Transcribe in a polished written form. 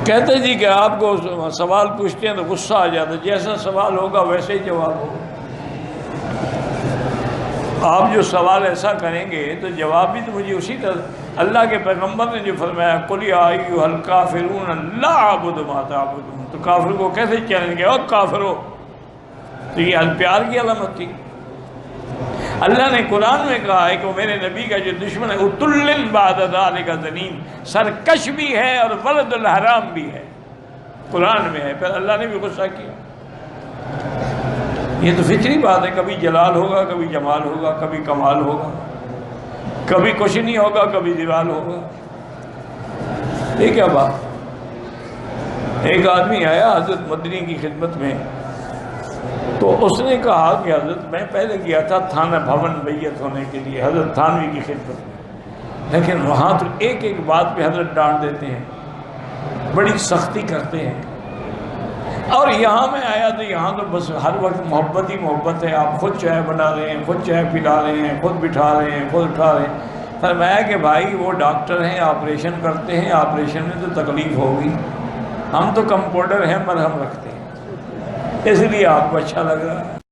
کہتے جی کہ آپ کو سوال پوچھتے ہیں تو غصہ آ جاتا ہے، جیسا سوال ہوگا ویسے ہی جواب ہوگا۔ آپ جو سوال ایسا کریں گے تو جواب بھی تو مجھے اسی طرح۔ اللہ کے پیغمبر نے جو فرمایا قُلْ يَا أَيُّهَا الْكَافِرُونَ لَا أَعْبُدُ مَا تَعْبُدُونَ، تو کافر کو کیسے چیلنج کیا، اور کافرو، تو یہ پیار کی علامت تھی۔ اللہ نے قرآن میں کہا ہے کہ وہ میرے نبی کا جو دشمن ہے عُتُلٍّ بَعْدَ ذَلِكَ زَنِيمٌ، سرکش بھی ہے اور ولد الحرام بھی ہے، قرآن میں ہے۔ پھر اللہ نے بھی غصہ کیا۔ یہ تو فطری بات ہے، کبھی جلال ہوگا، کبھی جمال ہوگا، کبھی کمال ہوگا، کبھی کچھ نہیں ہوگا، کبھی زوال ہوگا۔ یہ کیا بات؟ ایک آدمی آیا حضرت مدنی کی خدمت میں، تو اس نے کہا کہ حضرت میں پہلے گیا تھا تھانہ بھون بیعت ہونے کے لیے حضرت تھانوی کی خدمت میں، لیکن وہاں تو ایک ایک بات پہ حضرت ڈانٹ دیتے ہیں، بڑی سختی کرتے ہیں، اور یہاں میں آیا تو یہاں تو بس ہر وقت محبت ہی محبت ہے، آپ خود چائے بنا رہے ہیں، خود چائے پلا رہے ہیں، خود بٹھا رہے ہیں، خود اٹھا رہے ہیں۔ فرمایا کہ بھائی وہ ڈاکٹر ہیں، آپریشن کرتے ہیں، آپریشن میں تو تکلیف ہوگی، ہم تو کمپاؤنڈر ہیں، مرہم رکھتے ہیں، اس لیے آپ کو اچھا لگ رہا ہے۔